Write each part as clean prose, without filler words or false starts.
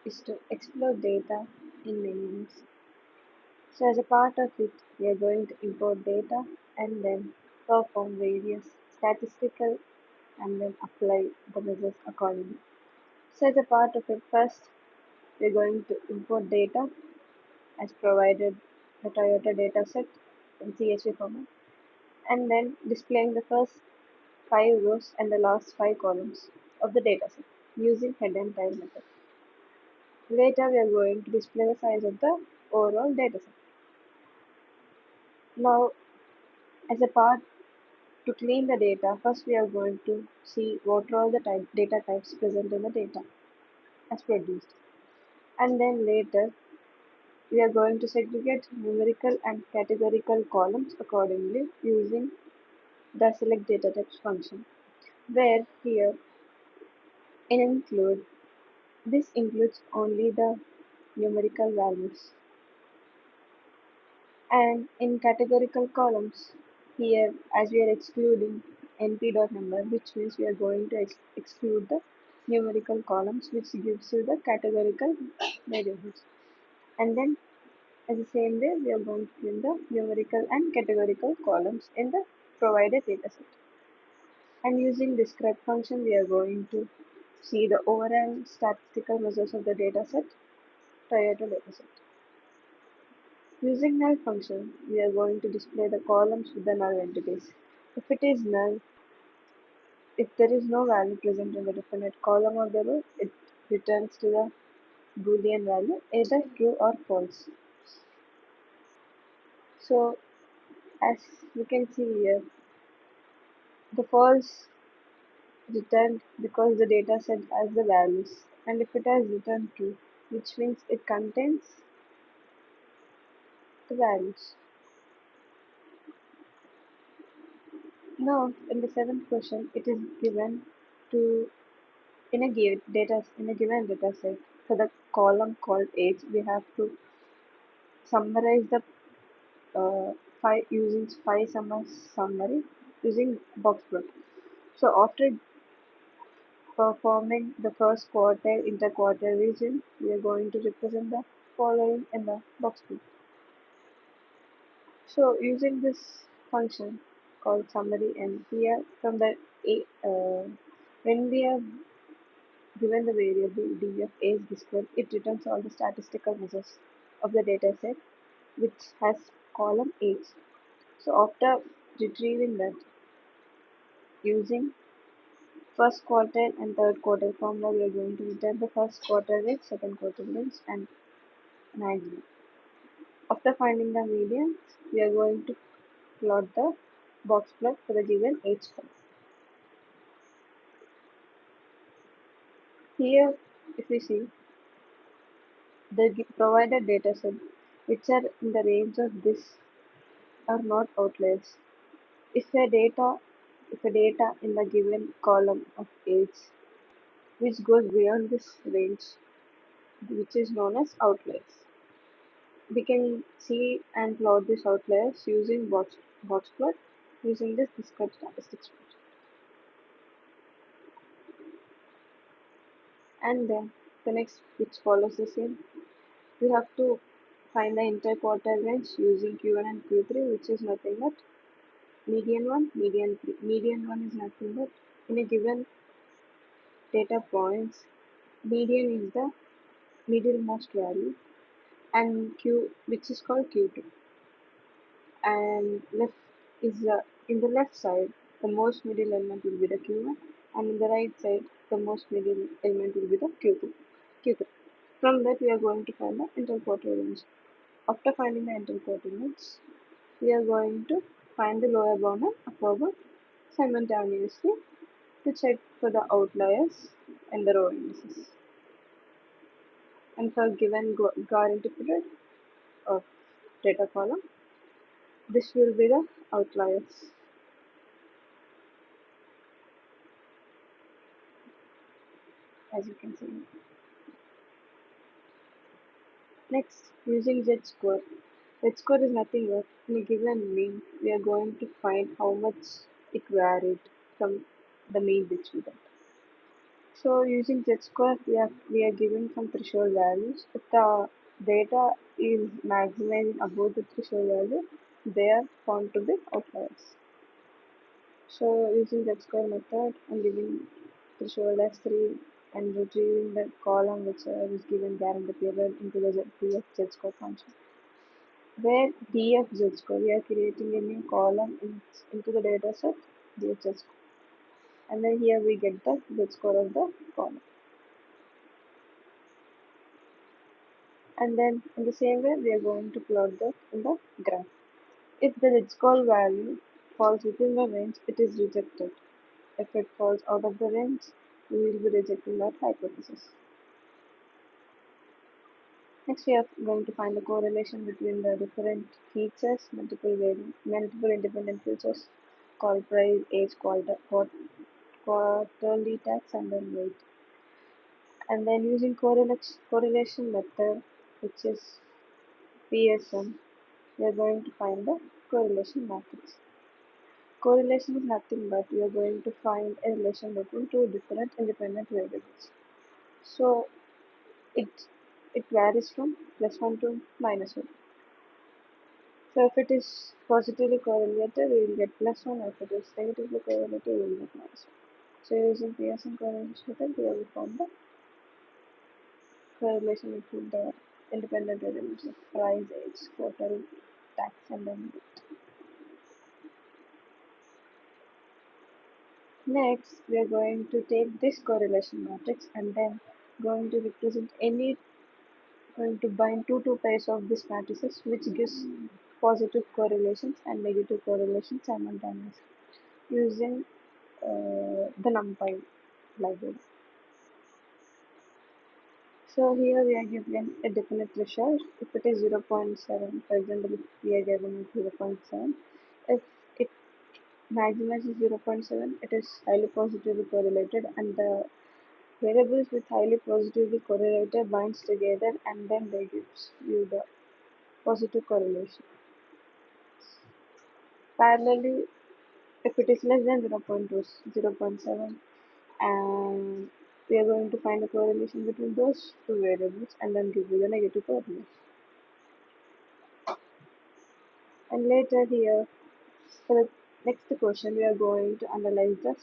is to explore data in many ways. So as a part of it, we are going to import data and then perform various statistical and then apply the results accordingly. So as a part of it, first we are going to import data as provided the Toyota dataset in CSV format and then displaying the first 5 rows and the last 5 columns of the dataset using head and tail method. Later we are going to display the size of the overall dataset. Now as a part to clean the data, first we are going to see what are all the data types present in the data as produced. And then later we are going to segregate numerical and categorical columns accordingly using the select data types function, where here in include this includes only the numerical values, and in categorical columns here as we are excluding np.number, which means we are going to exclude the numerical columns, which gives you the categorical variables. And then as the same way we are going to fill the numerical and categorical columns in the provided dataset. And using describe function we are going to see the overall statistical results of the dataset, Toyota dataset. Using null function, we are going to display the columns with the null entities. If it is null, if there is no value present in the definite column or the row, it returns to the boolean value, either true or false. So as you can see here, the false returned because the data set has the values, and if it has returned true, which means it contains the values. Now, in the seventh question, it is given to in a given data set for the column called age, we have to summarize the five using summary using box plot. So after performing the first quarter interquartile region, we are going to represent the following in the box plot. So using this function called summary, and here from the when we are given the variable d of age described, it returns all the statistical results of the dataset which has column age. So after retrieving that using first quartile and third quartile formula, we are going to return the first quartile range, second quartile range, and median. After finding the median, we are going to plot the box plot for the given age file. Here, if we see the provided dataset, which are in the range of this, are not outliers. If a data in the given column of age which goes beyond this range, which is known as outliers. We can see and plot these outliers using box plot using this describe statistics function. And then the next which follows the same, we have to find the interquartile range using Q1 and Q3, which is nothing but median 1, median 3. Median 1 is nothing but in a given data points, median is the middlemost value, and Q, which is called Q2, and left is in the left side the most middle element will be the Q1, and in the right side the most middle element will be the Q3. From that we are going to find the interquartile range. After finding the interquartile range, we are going to find the lower bound and upper bound simultaneously to check for the outliers and the row indices. And for given guarantee period of data column, this will be the outliers, as you can see. Next, using z-score. Z-score is nothing but in a given mean, we are going to find how much it varied from the mean which we got. So using z-score, we are given some threshold values. If the data is maximizing above the threshold value, they are found to be outliers. So using z-score method, I'm giving threshold as 3 and retrieving the column which is given there in the table into the df z-score function. Where df z-score, we are creating a new column into the data set df z-score. And then here we get the z-score of the column. And then in the same way we are going to plot that in the graph. If the z-score value falls within the range, it is rejected. If it falls out of the range, we will be rejecting that hypothesis. Next, we are going to find the correlation between the different features, multiple independent features called price, age, quarterly tax, and then weight. And then using correlation method, which is PSM, we are going to find the correlation matrix. Correlation is nothing but we are going to find a relation between two different independent variables. So it it varies from +1 to -1. So if it is positively correlated, we will get +1. If it is negatively correlated, we will get -1. So using Pearson correlation method, we have found the correlation between the independent variables of price, age, quarterly, tax, and then next, we are going to take this correlation matrix and then going to represent any going to bind two pairs of these matrices which gives positive correlations and negative correlations simultaneously using the NumPy library. So here we are given a definite threshold. If it is 0.7, for example, if we are given 0.7, if it maximizes 0.7, it is highly positively correlated, and the variables with highly positively correlated binds together and then they gives you the positive correlation. Parallelly, if it is less than 0.2, 0.7, and we are going to find the correlation between those two variables and then give you the negative correlation. And later here, for the next question, we are going to analyze the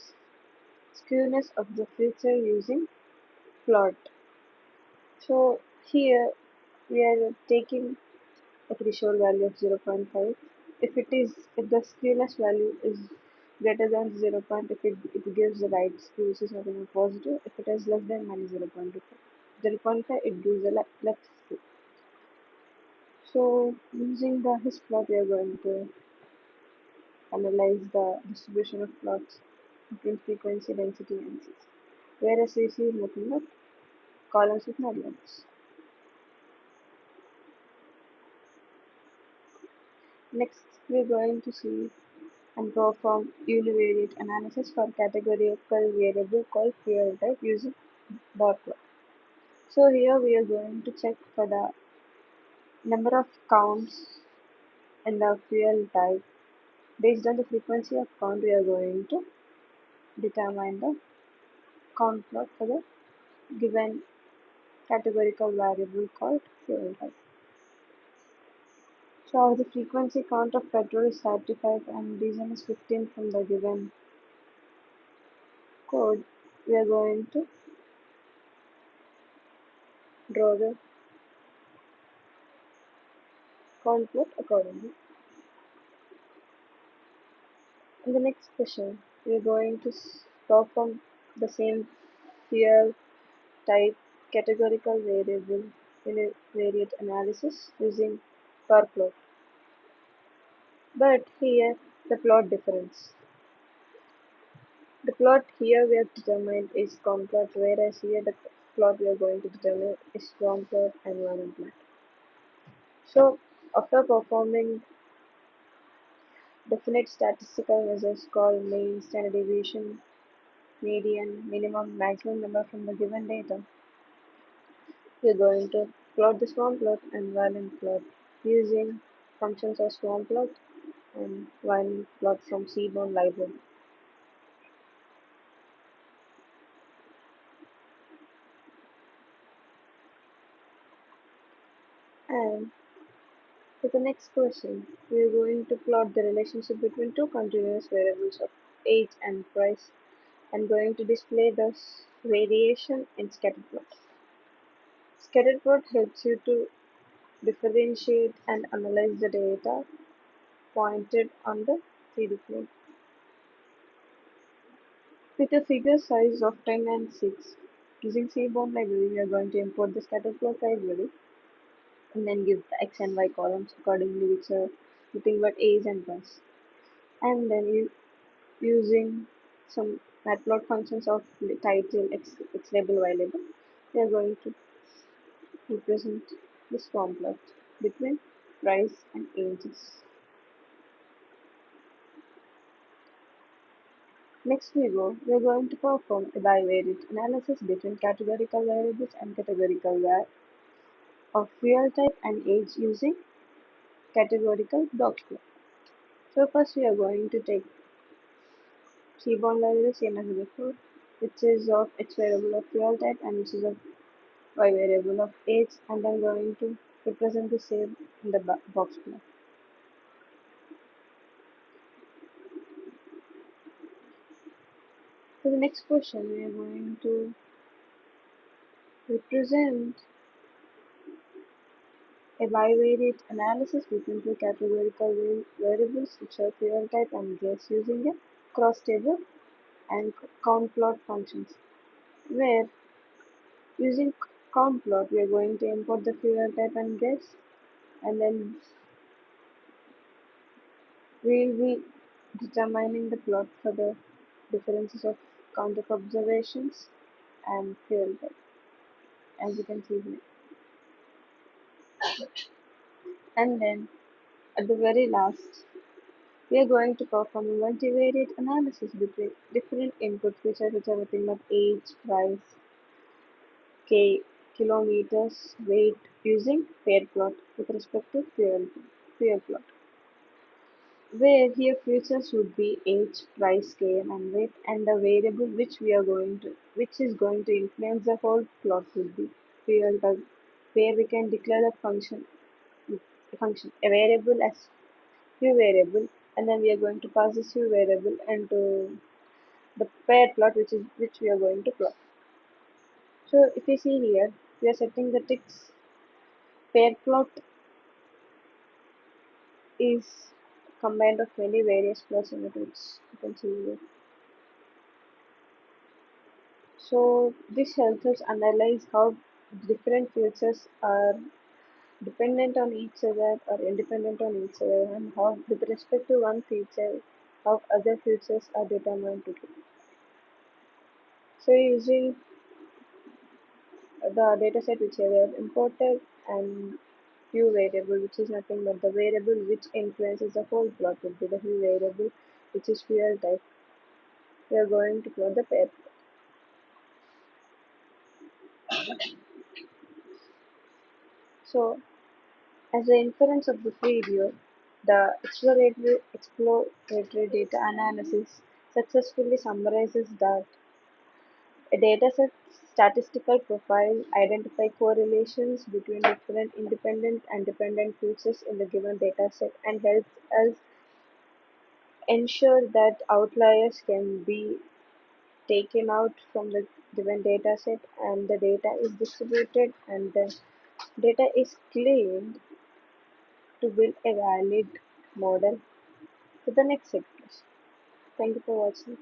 skewness of the feature using plot. So here we are taking a threshold value of 0.5. If the skewness value is greater than 0. If it gives the right skew, which is nothing but positive. If it is less than minus 0.25, 0.5 it gives a left skew. So using the his plot, we are going to analyze the distribution of plots between frequency, density, and C. Whereas CC is nothing but columns with numbers. Next, we are going to see and perform univariate analysis for categorical variable called fuel type using bar plot. So here we are going to check for the number of counts in the fuel type. Based on the frequency of count, we are going to determine the count plot for the given categorical variable called fuel type. So the frequency count of petrol is 35 and diesel is 15 from the given code. We are going to draw the count plot accordingly. In the next question, we are going to perform the same fuel type categorical variable univariate analysis using bar plot. But here the plot difference. The plot here we have determined is count plot, whereas here the plot we are going to determine is swarm plot and volume plot. So after performing definite statistical measures called mean, standard deviation, median, minimum, maximum number from the given data, we are going to plot the swarm plot and volume plot using functions of swarm plot and volume plot from seaborne library. And for the next question, we are going to plot the relationship between two continuous variables of age and price and going to display the variation in scatterplot. Scatterplot helps you to differentiate and analyze the data pointed on the 3D plane. With a figure size of 10 and 6, using Seaborn library, we are going to import the scatterplot library and then give the x and y columns accordingly, which are nothing but age and price. And then using some matplot functions of the title x label y label, we are going to represent this form plot between price and ages. Next we are going to perform a bivariate analysis between categorical variables and categorical of fuel type and age using categorical box plot. So first we are going to take Seaborn library same as before, which is of X variable of fuel type and which is of Y variable of age, and then going to represent the same in the box plot. So the next question we are going to represent a bivariate analysis between two categorical variables which are fuel type and gas using a cross table and count plot functions, where using count plot we are going to import the fuel type and gas, and then we will be determining the plot for the differences of count of observations and fuel type, as you can see here. And then at the very last, we are going to perform a multivariate analysis between different input features which are nothing but age, price, kilometers, weight using pair plot with respect to fuel plot. Where here features would be age, price, km and weight, and the variable which is going to influence the whole plot would be fuel type, where we can declare the a variable as Q variable, and then we are going to pass this Q variable into the pair plot which we are going to plot. So if you see here, we are setting the ticks. Pair plot is combined of many various plots in it, which you can see here. So this helps us analyze how different features are dependent on each other or independent on each other, and how with respect to one feature, how other features are determined to be. So using the dataset which we have imported and hue variable, which is nothing but the variable which influences the whole plot, will be the hue variable, which is fuel type. We are going to plot the pair. So as the inference of this video, the exploratory data analysis successfully summarizes that a dataset statistical profile identify correlations between different independent and dependent features in the given dataset and helps us ensure that outliers can be taken out from the given dataset and the data is distributed and the data is cleaned to build a valid model for the next sectors. Thank you for watching.